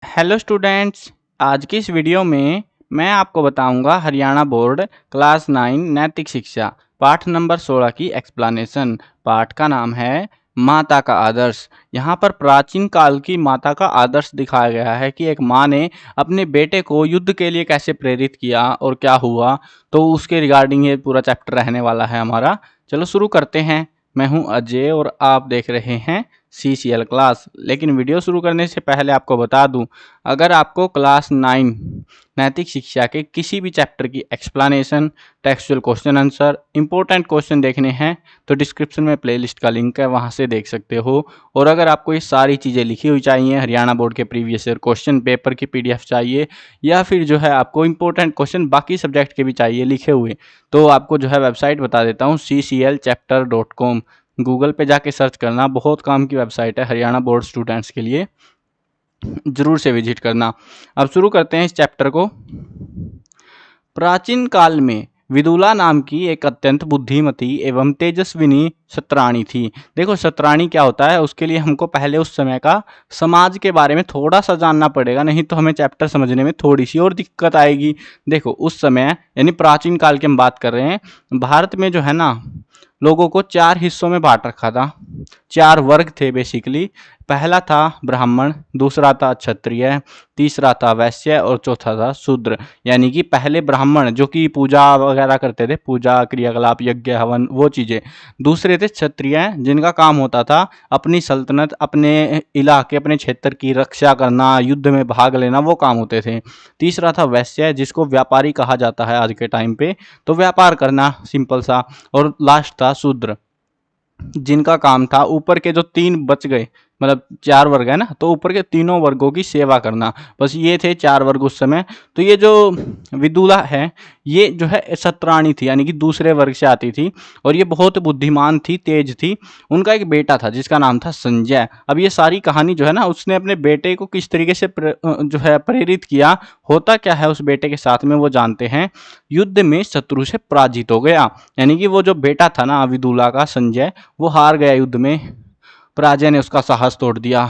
Hello students. आज की इस वीडियो में मैं आपको बताऊंगा हरियाणा बोर्ड क्लास 9 नैतिक शिक्षा पाठ नंबर 16 की एक्सप्लेनेशन। पाठ का नाम है माता का आदर्श। यहाँ पर प्राचीन काल की माता का आदर्श दिखाया गया है कि एक माँ ने अपने बेटे को युद्ध के लिए कैसे प्रेरित किया और क्या हुआ, तो उसके रिगार्डिंग ये पूरा चैप्टर रहने वाला है हमारा। चलो शुरू करते हैं। मैं हूँ अजय और आप देख रहे हैं CCL क्लास। लेकिन वीडियो शुरू करने से पहले आपको बता दूं, अगर आपको क्लास 9 नैतिक शिक्षा के किसी भी चैप्टर की explanation, textual question answer, important question देखने हैं तो डिस्क्रिप्शन में प्लेलिस्ट का लिंक है, वहां से देख सकते हो। और अगर आपको ये सारी चीज़ें लिखी हुई चाहिए, हरियाणा बोर्ड के प्रीवियस ईयर क्वेश्चन पेपर की PDF चाहिए, या फिर जो है आपको इंपॉर्टेंट क्वेश्चन बाकी सब्जेक्ट के भी चाहिए लिखे हुए, तो आपको जो है वेबसाइट बता देता हूँ, cclchapter.com। गूगल पे जाके सर्च करना, बहुत काम की वेबसाइट है हरियाणा बोर्ड स्टूडेंट्स के लिए, जरूर से विजिट करना। अब शुरू करते हैं इस चैप्टर को। प्राचीन काल में विदुला नाम की एक अत्यंत बुद्धिमती एवं तेजस्विनी सत्राणी थी। देखो सत्राणी क्या होता है, उसके लिए हमको पहले उस समय का समाज के बारे में थोड़ा सा जानना पड़ेगा, नहीं तो हमें चैप्टर समझने में थोड़ी सी और दिक्कत आएगी। देखो उस समय यानी प्राचीन काल की हम बात कर रहे हैं, भारत में जो है ना, लोगों को 4 हिस्सों में बांट रखा था। 4 वर्ग थे बेसिकली। पहला था ब्राह्मण, दूसरा था क्षत्रिय, तीसरा था वैश्य और चौथा था शूद्र। यानी कि पहले ब्राह्मण जो कि पूजा वगैरह करते थे, पूजा क्रियाकलाप यज्ञ हवन वो चीज़ें। दूसरे थे क्षत्रिय, जिनका काम होता था अपनी सल्तनत, अपने इलाके, अपने क्षेत्र की रक्षा करना, युद्ध में भाग लेना, वो काम होते थे। तीसरा था वैश्य, जिसको व्यापारी कहा जाता है आज के टाइम पे, तो व्यापार करना सिंपल सा। और लास्ट था शूद्र, जिनका काम था ऊपर के जो 3 बच गए, मतलब 4 वर्ग है ना, तो ऊपर के तीनों वर्गों की सेवा करना। बस ये थे 4 वर्ग उस समय। तो ये जो विदुला है, ये जो है सत्राणी थी, यानी कि दूसरे वर्ग से आती थी, और ये बहुत बुद्धिमान थी, तेज थी। उनका एक बेटा था जिसका नाम था संजय। अब ये सारी कहानी जो है ना, उसने अपने बेटे को किस तरीके से जो है प्रेरित किया, होता क्या है उस बेटे के साथ में, वो जानते हैं। युद्ध में शत्रु से पराजित हो गया, यानी कि वो जो बेटा था ना विदुला का, संजय, वो हार गया युद्ध में। पराजय ने उसका साहस तोड़ दिया।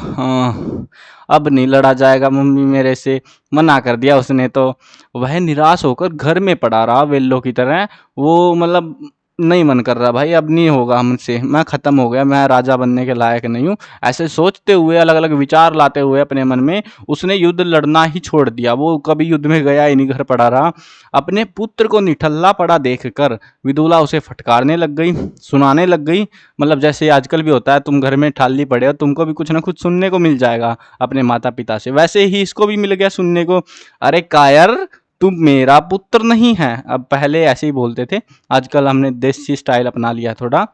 अब नहीं लड़ा जाएगा मम्मी मेरे से, मना कर दिया उसने। तो वह निराश होकर घर में पड़ा रहा वेल्लो की तरह। वो मतलब नहीं मन कर रहा, भाई अब नहीं होगा हमसे, मैं ख़त्म हो गया, मैं राजा बनने के लायक नहीं हूँ। ऐसे सोचते हुए, अलग अलग विचार लाते हुए अपने मन में, उसने युद्ध लड़ना ही छोड़ दिया। वो कभी युद्ध में गया ही नहीं, घर पड़ा रहा। अपने पुत्र को निठल्ला पड़ा देखकर विदुला उसे फटकारने लग गई, सुनाने लग गई। मतलब जैसे आजकल भी होता है, तुम घर में ठाली पड़े हो, तुमको भी कुछ ना कुछ सुनने को मिल जाएगा अपने माता पिता से, वैसे ही इसको भी मिल गया सुनने को। अरे कायर, तू मेरा पुत्र नहीं है। अब पहले ऐसे ही बोलते थे, आजकल हमने देसी स्टाइल अपना लिया थोड़ा।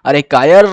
अरे कायर,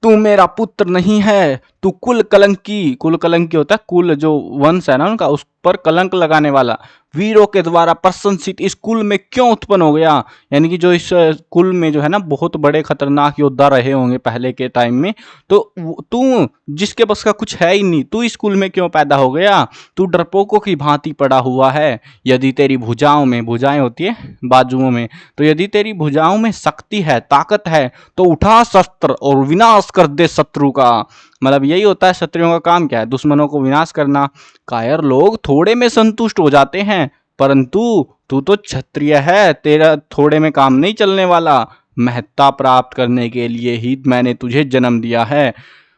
तू मेरा पुत्र नहीं है, तू कुल कलंकी। कुल कलंकी होता है, कुल जो वंश है ना उनका, उस पर कलंक लगाने वाला, वीरों के द्वारा प्रशंसित इस कुल में क्यों उत्पन्न हो गया। यानी कि जो इस कुल में जो है ना, बहुत बड़े खतरनाक योद्धा रहे होंगे पहले के टाइम में, तो तू जिसके बस का कुछ है ही नहीं, तू इस कुल में क्यों पैदा हो गया। तू डरपोकों की भांति पड़ा हुआ है। यदि तेरी भुजाओं में, भुजाएं होती है बाजुओं में, तो यदि तेरी भुजाओं में शक्ति है, ताकत है, तो उठा शस्त्र और विनाश कर दे शत्रु का। मतलब यही होता है, शत्रुओं का काम क्या है, दुश्मनों को विनाश करना। कायर लोग थोड़े में संतुष्ट हो जाते हैं, परंतु तू तो क्षत्रिय है, तेरा थोड़े में काम नहीं चलने वाला। महत्ता प्राप्त करने के लिए ही मैंने तुझे जन्म दिया है।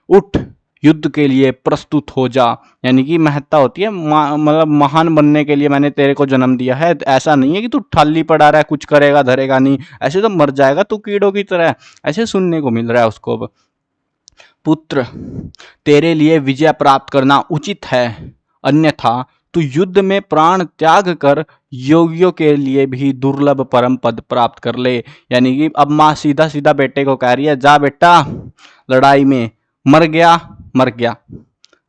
उठ, युद्ध के लिए प्रस्तुत हो जा। यानी कि महत्ता होती है, मतलब महान बनने के लिए मैंने तेरे को जन्म दिया है। ऐसा नहीं है कि तू ठाली पड़ा रहा है, कुछ करेगा धरेगा नहीं, ऐसे तो मर जाएगा तू कीड़ों की तरह। ऐसे सुनने को मिल रहा है उसको। पुत्र, तेरे लिए विजय प्राप्त करना उचित है, अन्यथा तू युद्ध में प्राण त्याग कर योगियों के लिए भी दुर्लभ परम पद प्राप्त कर ले। यानी कि अब माँ सीधा सीधा बेटे को कह रही है, जा बेटा लड़ाई में, मर गया मर गया,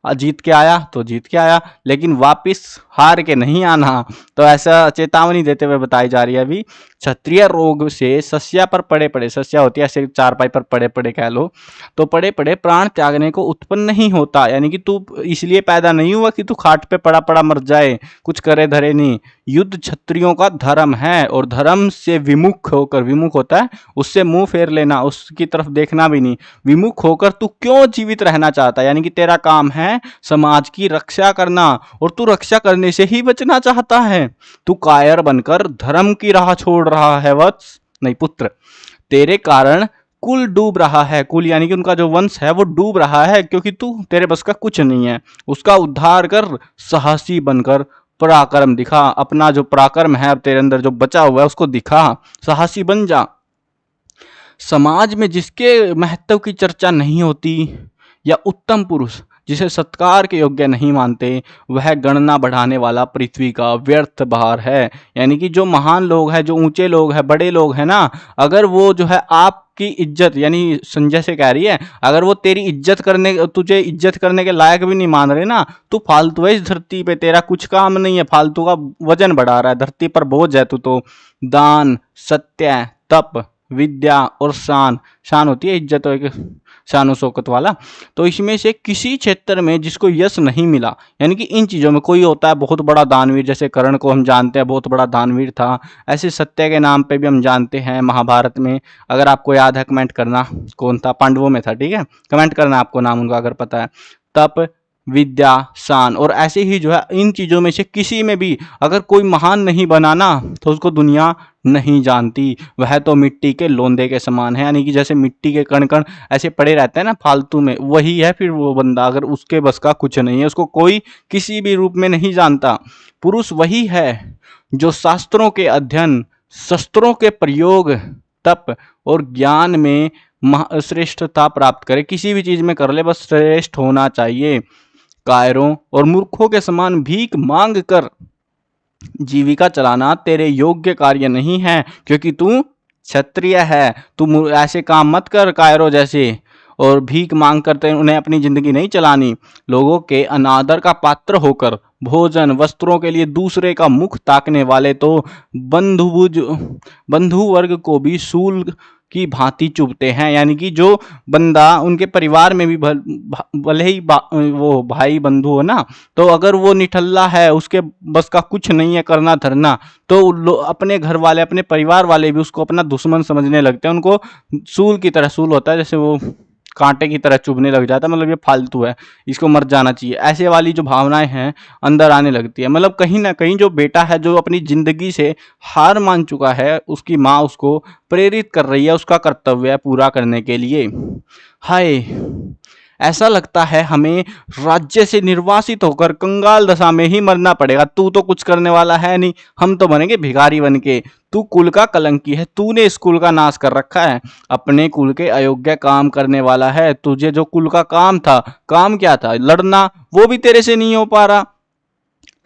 जीत के आया तो जीत के आया, लेकिन वापिस हार के नहीं आना। तो ऐसा चेतावनी देते हुए बताई जा रही है। अभी क्षत्रिय रोग से सस्या पर पड़े पड़े, सस्या होती है ऐसे चारपाई पर पड़े पड़े कह लो, तो पड़े पड़े प्राण त्यागने को उत्पन्न नहीं होता। यानी कि तू इसलिए पैदा नहीं हुआ कि तू खाट पे पड़ा पड़ा मर जाए, कुछ करे धरे नहीं। युद्ध क्षत्रियों का धर्म है, और धर्म से विमुख होकर, विमुख होता है उससे मुंह फेर लेना, उसकी तरफ देखना भी नहीं, विमुख होकर तू क्यों जीवित रहना चाहता है। यानी कि तेरा काम है है समाज की रक्षा करना, और तू रक्षा करने से ही बचना चाहता है। तू कायर बनकर धर्म की राह छोड़ रहा है वत्स, नहीं पुत्र। तेरे कारण कुल डूब रहा है, कुल यानी कि उनका जो वंश है वो डूब रहा है, क्योंकि तू तेरे बस का कुछ नहीं है। उसका उद्धार कर, साहसी बनकर पराक्रम दिखा। अपना जो पराक्रम है अब तेरे अंदर जो बचा हुआ है उसको दिखा, साहसी बन जा। समाज में जिसके महत्व की चर्चा नहीं होती, या उत्तम पुरुष जिसे सत्कार के योग्य नहीं मानते, वह गणना बढ़ाने वाला पृथ्वी का व्यर्थ भार है। यानी कि जो महान लोग हैं, जो ऊंचे लोग हैं, बड़े लोग हैं ना, अगर वो जो है आपकी इज्जत, यानी संजय से कह रही है, अगर वो तेरी इज्जत करने, तुझे इज्जत करने के लायक भी नहीं मान रहे ना, तो फालतू है इस धरती पे, तेरा कुछ काम नहीं है, फालतू का वजन बढ़ा रहा है, धरती पर बोझ है तू तो। दान, सत्य, तप, विद्या और शान, शान होती है इज्जत, एक शान शौकत वाला, तो इसमें से किसी क्षेत्र में जिसको यश नहीं मिला, यानी कि इन चीज़ों में कोई होता है बहुत बड़ा दानवीर, जैसे कर्ण को हम जानते हैं बहुत बड़ा दानवीर था, ऐसे सत्य के नाम पे भी हम जानते हैं महाभारत में। अगर आपको याद है कमेंट करना, कौन था, पांडवों में था, ठीक है, कमेंट करना आपको नाम उनका अगर पता है। तप, विद्या, शान, और ऐसे ही जो है इन चीज़ों में से किसी में भी अगर कोई महान नहीं बनाना, तो उसको दुनिया नहीं जानती। वह तो मिट्टी के लोंदे के समान है, यानी कि जैसे मिट्टी के कण कण ऐसे पड़े रहते हैं ना फालतू में, वही है फिर वो बंदा, अगर उसके बस का कुछ नहीं है, उसको कोई किसी भी रूप में नहीं जानता। पुरुष वही है जो शास्त्रों के अध्ययन, शस्त्रों के प्रयोग, तप और ज्ञान में श्रेष्ठता प्राप्त करे। किसी भी चीज में कर ले, बस श्रेष्ठ होना चाहिए। कायरों और मूर्खों के समान भीख मांग कर जीविका चलाना तेरे योग्य कार्य नहीं है, क्योंकि तू क्षत्रिय है। तू ऐसे काम मत कर कायरों जैसे, और भीख मांग करते उन्हें अपनी जिंदगी नहीं चलानी। लोगों के अनादर का पात्र होकर भोजन वस्त्रों के लिए दूसरे का मुख ताकने वाले तो बंधु वर्ग को भी सूल की भांति चुभते हैं। यानी कि जो बंदा उनके परिवार में भी भले ही वो भाई बंधु हो ना, तो अगर वो निठल्ला है, उसके बस का कुछ नहीं है करना धरना, तो अपने घर वाले, अपने परिवार वाले भी उसको अपना दुश्मन समझने लगते हैं। उनको सूल की तरह, सूल होता है जैसे वो कांटे की तरह चुभने लग जाता है, मतलब ये फालतू है, इसको मर जाना चाहिए, ऐसे वाली जो भावनाएं हैं अंदर आने लगती है। मतलब कहीं ना कहीं जो बेटा है जो अपनी जिंदगी से हार मान चुका है, उसकी माँ उसको प्रेरित कर रही है उसका कर्तव्य पूरा करने के लिए। हाय, ऐसा लगता है हमें राज्य से निर्वासित होकर कंगाल दशा में ही मरना पड़ेगा। तू तो कुछ करने वाला है नहीं, हम तो बनेंगे भिखारी बन के। तू कुल का कलंकी है, तूने इस कुल का नाश कर रखा है, अपने कुल के अयोग्य काम करने वाला है। तुझे जो कुल का काम था, काम क्या था, लड़ना, वो भी तेरे से नहीं हो पा रहा।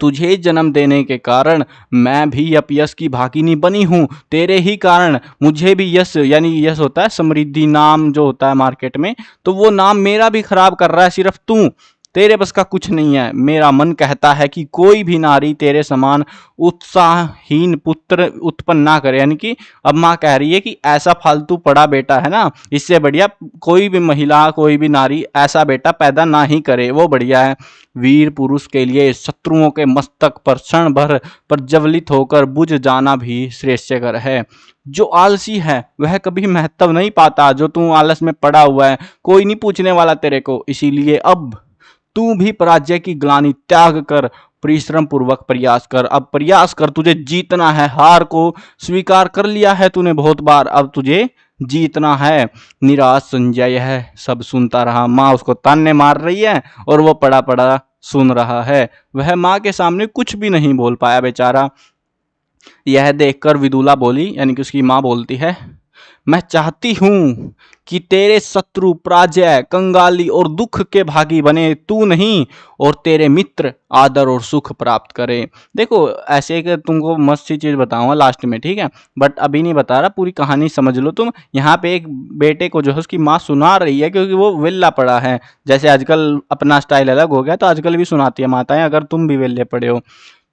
तुझे जन्म देने के कारण मैं भी अपयश की भागिनी बनी हूँ। तेरे ही कारण मुझे भी यश, यानी यश होता है समृद्धि, नाम जो होता है मार्केट में, तो वो नाम मेरा भी खराब कर रहा है सिर्फ तू। तेरे बस का कुछ नहीं है। मेरा मन कहता है कि कोई भी नारी तेरे समान उत्साहहीन पुत्र उत्पन्न ना करे। यानी कि अब माँ कह रही है कि ऐसा फालतू पड़ा बेटा है ना, इससे बढ़िया कोई भी महिला, कोई भी नारी ऐसा बेटा पैदा ना ही करे, वो बढ़िया है। वीर पुरुष के लिए शत्रुओं के मस्तक पर क्षण भर प्रज्वलित होकर बुझ जाना भी श्रेष्ठकर है। जो आलसी है वह कभी महत्व नहीं पाता। जो तू आलस में पड़ा हुआ है, कोई नहीं पूछने वाला तेरे को। इसीलिए अब तू भी पराजय की ग्लानि त्याग कर परिश्रम पूर्वक प्रयास कर। अब प्रयास कर, तुझे जीतना है। हार को स्वीकार कर लिया है तूने बहुत बार, अब तुझे जीतना है। निराश संजय यह सब सुनता रहा। माँ उसको ताने मार रही है और वो पड़ा पड़ा सुन रहा है। वह माँ के सामने कुछ भी नहीं बोल पाया बेचारा। यह देखकर विदुला बोली, यानी कि उसकी माँ बोलती है, मैं चाहती हूं कि तेरे शत्रु पराजय, कंगाली और दुख के भागी बने, तू नहीं, और तेरे मित्र आदर और सुख प्राप्त करे। देखो ऐसे कि तुमको मस्त सी चीज बताऊंगा लास्ट में, ठीक है, बट अभी नहीं बता रहा, पूरी कहानी समझ लो तुम। यहाँ पे एक बेटे को जो है उसकी माँ सुना रही है, क्योंकि वो वेल्ला पड़ा है। जैसे आजकल अपना स्टाइल अलग हो गया, तो आजकल भी सुनाती है माताएं, अगर तुम भी वेल्ले पड़े हो।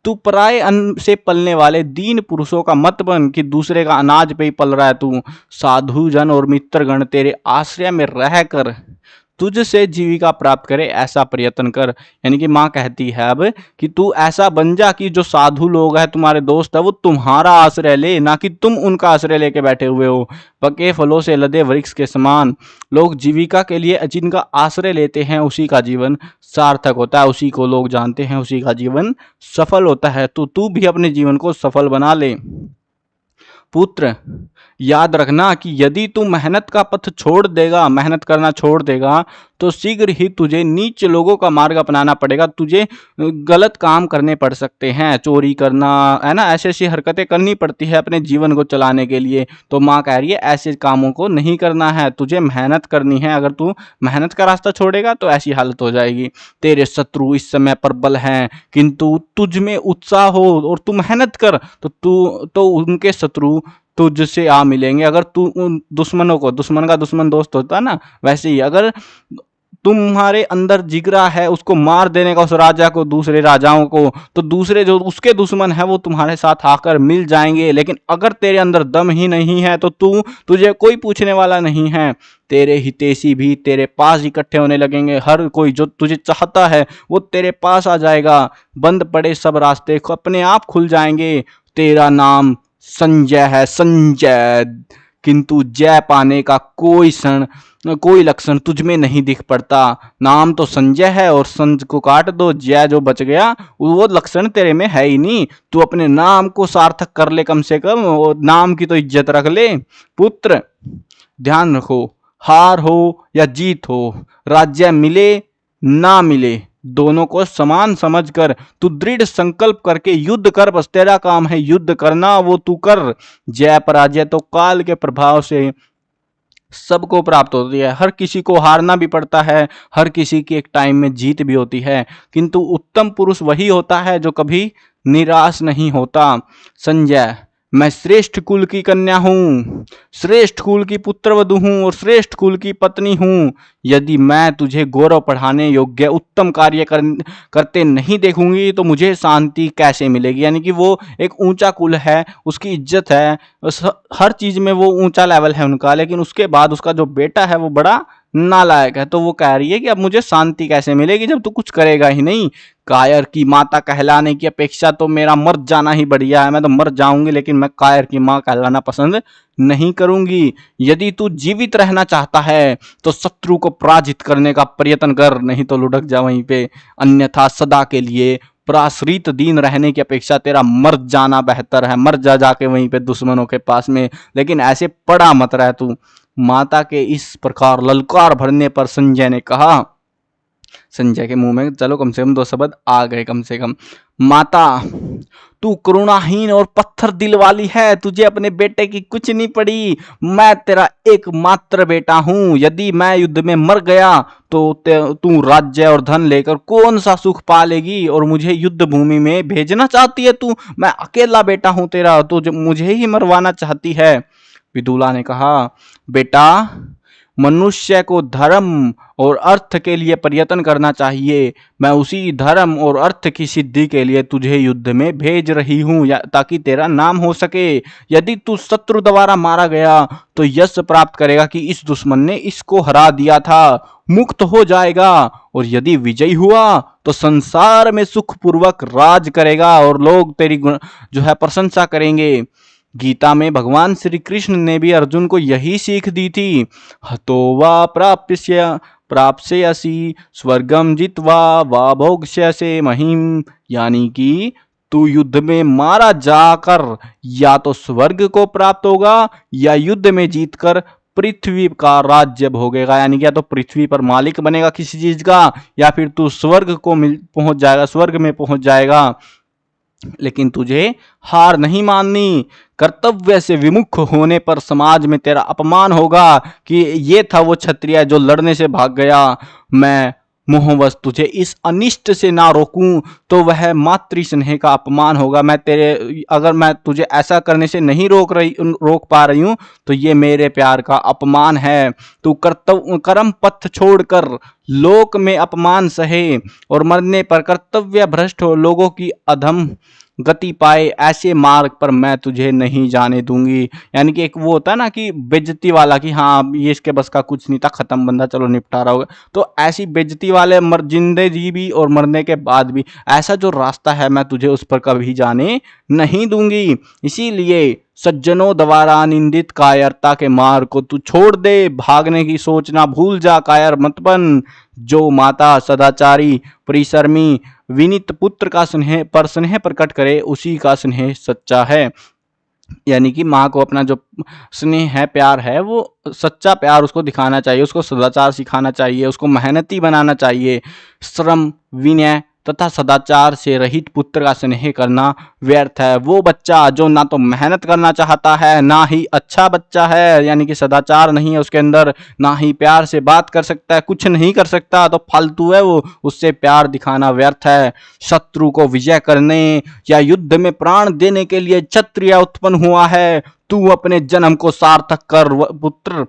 तू पराये अन्न से पलने वाले दीन पुरुषों का मत बन कि दूसरे का अनाज पे ही पल रहा है तू। साधु जन और मित्रगण तेरे आश्रय में रहकर तुझसे जीविका प्राप्त करे ऐसा प्रयत्न कर। यानी कि माँ कहती है अब कि तू ऐसा बन जा कि जो साधु लोग हैं तुम्हारे दोस्त है वो तुम्हारा आश्रय ले, ना कि तुम उनका आश्रय लेके बैठे हुए हो। पके फलों से लदे वृक्ष के समान लोग जीविका के लिए जिनका आश्रय लेते हैं उसी का जीवन सार्थक होता है, उसी को लोग जानते हैं, उसी का जीवन सफल होता है। तो तू भी अपने जीवन को सफल बना ले। पुत्र, याद रखना कि यदि तू मेहनत का पथ छोड़ देगा, मेहनत करना छोड़ देगा, तो शीघ्र ही तुझे नीच लोगों का मार्ग अपनाना पड़ेगा। तुझे गलत काम करने पड़ सकते हैं, चोरी करना, है ना, ऐसी ऐसी हरकतें करनी पड़ती है अपने जीवन को चलाने के लिए। तो माँ कह रही है ऐसे कामों को नहीं करना है, तुझे मेहनत करनी है। अगर तू मेहनत का रास्ता छोड़ेगा तो ऐसी हालत हो जाएगी। तेरे शत्रु इस समय प्रबल हैं, किंतु तुझ में उत्साह हो और तू मेहनत कर तो उनके शत्रु तुझसे आ मिलेंगे। अगर तू उन दुश्मनों को, दुश्मन का दुश्मन दोस्त होता है ना, वैसे ही अगर तुम्हारे अंदर जिगरा है उसको मार देने का, उस राजा को, दूसरे राजाओं को, तो दूसरे जो उसके दुश्मन है वो तुम्हारे साथ आकर मिल जाएंगे। लेकिन अगर तेरे अंदर दम ही नहीं है तो तुझे कोई पूछने वाला नहीं है। तेरे हितैषी भी तेरे पास इकट्ठे होने लगेंगे, हर कोई जो तुझे चाहता है वो तेरे पास आ जाएगा। बंद पड़े सब रास्ते अपने आप खुल जाएंगे। तेरा नाम संजय है, संजय, किंतु जय पाने का कोई लक्षण तुझ में नहीं दिख पड़ता। नाम तो संजय है और संज को काट दो, जय जो बच गया वो लक्षण तेरे में है ही नहीं। तू अपने नाम को सार्थक कर ले, कम से कम और नाम की तो इज्जत रख ले। पुत्र, ध्यान रखो, हार हो या जीत हो, राज्य मिले ना मिले, दोनों को समान समझकर तू दृढ़ संकल्प करके युद्ध कर। बस तेरा काम है युद्ध करना, वो तू कर। जय पराजय तो काल के प्रभाव से सबको प्राप्त होती है। हर किसी को हारना भी पड़ता है, हर किसी की एक टाइम में जीत भी होती है, किंतु उत्तम पुरुष वही होता है जो कभी निराश नहीं होता। संजय, मैं श्रेष्ठ कुल की कन्या हूँ, श्रेष्ठ कुल की पुत्रवधू हूँ और श्रेष्ठ कुल की पत्नी हूँ। यदि मैं तुझे गौरव बढ़ाने योग्य उत्तम कार्य करते नहीं देखूंगी तो मुझे शांति कैसे मिलेगी। यानी कि वो एक ऊंचा कुल है, उसकी इज्जत है, हर चीज में वो ऊंचा लेवल है उनका, लेकिन उसके बाद उसका जो बेटा है वो बड़ा नालायक है। तो वो कह रही है कि अब मुझे शांति कैसे मिलेगी जब तू कुछ करेगा ही नहीं। कायर की माता कहलाने की अपेक्षा तो मेरा मर जाना ही बढ़िया है। मैं तो मर जाऊंगी लेकिन मैं कायर की माँ कहलाना पसंद नहीं करूंगी। यदि तू जीवित रहना चाहता है तो शत्रु को पराजित करने का प्रयत्न कर, नहीं तो लुढ़क जा वहीं पे। अन्यथा सदा के लिए प्राश्रित दीन रहने की अपेक्षा तेरा मर जाना बेहतर है। मर जा जाके वहीं पे दुश्मनों के पास में, लेकिन ऐसे पड़ा मत रह तू। माता के इस प्रकार ललकार भरने पर संजय ने कहा, संजय के मुंह में चलो कम से कम 2 शब्द आ गए कम से कम। माता, तू करुणाहीन और पत्थर दिल वाली है, तुझे अपने बेटे की कुछ नहीं पड़ी। मैं तेरा एकमात्र बेटा हूं। यदि मैं युद्ध में मर गया तो तू राज्य और धन लेकर कौन सा सुख पालेगी और मुझे युद्ध भूमि में भेजना चाहती है तू। मैं अकेला बेटा हूं तेरा, तो मुझे ही मरवाना चाहती है। विदुला ने कहा, बेटा, मनुष्य को धर्म और अर्थ के लिए प्रयत्न करना चाहिए। मैं उसी धर्म और अर्थ की सिद्धि के लिए तुझे युद्ध में भेज रही हूँ, ताकि तेरा नाम हो सके। यदि तू शत्रु द्वारा मारा गया तो यश प्राप्त करेगा कि इस दुश्मन ने इसको हरा दिया था, मुक्त हो जाएगा। और यदि विजयी हुआ तो संसार में सुखपूर्वक राज करेगा और लोग तेरी जो है प्रशंसा करेंगे। गीता में भगवान श्री कृष्ण ने भी अर्जुन को यही सीख दी थी। हतो वा प्राप्स्यसि स्वर्गम जित्वा वा भोक्ष्यसे महिम। यानी कि तू युद्ध में मारा जाकर या तो स्वर्ग को प्राप्त होगा या युद्ध में जीतकर पृथ्वी का राज्य भोगेगा। यानी कि या तो पृथ्वी पर मालिक बनेगा किसी चीज का, या फिर तू स्वर्ग को पहुंच जाएगा, स्वर्ग में पहुंच जाएगा। लेकिन तुझे हार नहीं माननी। कर्तव्य से विमुख होने पर समाज में तेरा अपमान होगा कि ये था वो क्षत्रिय जो लड़ने से भाग गया। मैं मोहवश तुझे इस अनिष्ट से ना रोकूं तो वह मातृ स्नेह का अपमान होगा। अगर मैं तुझे ऐसा करने से नहीं रोक पा रही हूं तो ये मेरे प्यार का अपमान है। तू कर्म पथ छोड़कर लोक में अपमान सहे और मरने पर कर्तव्य भ्रष्ट हो लोगों की अधम गति पाए ऐसे मार्ग पर मैं तुझे नहीं जाने दूंगी। यानी कि एक वो होता है ना कि बेइज्जती वाला, कि हाँ ये इसके बस का कुछ नहीं था, खत्म बंदा, चलो निपटारा होगा। तो ऐसी बेइज्जती वाले जिंदे जी भी और मरने के बाद भी ऐसा जो रास्ता है मैं तुझे उस पर कभी जाने नहीं दूंगी। इसीलिए सज्जनों द्वारा निंदित कायरता के मार्ग को तू छोड़ दे, भागने की सोचना भूल जा, कायर मत बन। जो माता सदाचारी परिश्रमी विनीत पुत्र का स्नेह प्रकट करे, उसी का स्नेह सच्चा है। यानी कि माँ को अपना जो स्नेह है, प्यार है, वो सच्चा प्यार उसको दिखाना चाहिए, उसको सदाचार सिखाना चाहिए, उसको मेहनती बनाना चाहिए। श्रम, विनय तथा सदाचार से रहित पुत्र का स्नेह करना व्यर्थ है। वो बच्चा जो ना तो मेहनत करना चाहता है, ना ही अच्छा बच्चा है, यानी कि सदाचार नहीं है उसके अंदर, ना ही प्यार से बात कर सकता है, कुछ नहीं कर सकता, तो फालतू है वो, उससे प्यार दिखाना व्यर्थ है। शत्रु को विजय करने या युद्ध में प्राण देने के लिए क्षत्रिय उत्पन्न हुआ है। तू अपने जन्म को सार्थक कर पुत्र।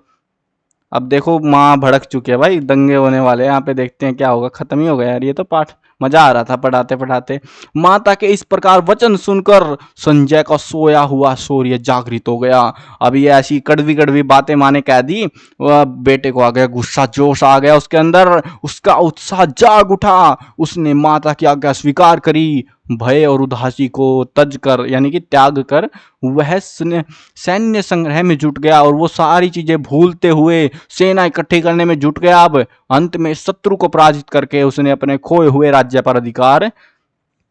अब देखो माँ भड़क चुके हैं भाई, दंगे होने वाले हैं यहाँ पे, देखते हैं क्या होगा। खत्म ही हो गया यार ये तो पाठ, मजा आ रहा था पढ़ाते पढ़ाते। माता के इस प्रकार वचन सुनकर संजय का सोया हुआ सूर्य जागृत हो गया। अब ये ऐसी कड़वी कड़वी बातें माने कह दी, वह बेटे को आ गया गुस्सा, जोश आ गया उसके अंदर, उसका उत्साह जाग उठा। उसने माता की आज्ञा स्वीकार करी। भय और उदासी को तज कर, यानी कि त्याग कर, वह सैन्य संग्रह में जुट गया और वो सारी चीजें भूलते हुए सेना इकट्ठी करने में जुट गया। अब अंत में शत्रु को पराजित करके उसने अपने खोए हुए राज्य पर अधिकार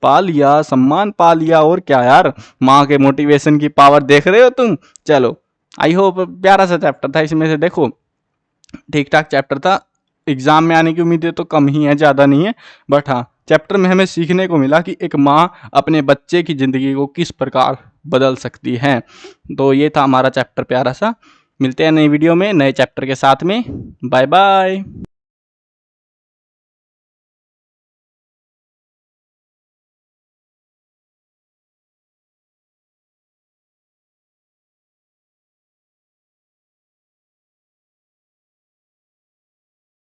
पा लिया, सम्मान पा लिया। और क्या यार, माँ के मोटिवेशन की पावर देख रहे हो तुम। चलो, आई होप प्यारा सा चैप्टर था, इसमें से देखो ठीक ठाक चैप्टर था। एग्जाम में आने की उम्मीदें तो कम ही है, ज़्यादा नहीं है, बट हाँ चैप्टर में हमें सीखने को मिला कि एक माँ अपने बच्चे की ज़िंदगी को किस प्रकार बदल सकती है। तो ये था हमारा चैप्टर प्यारा सा। मिलते हैं नई वीडियो में नए चैप्टर के साथ में। Bye bye.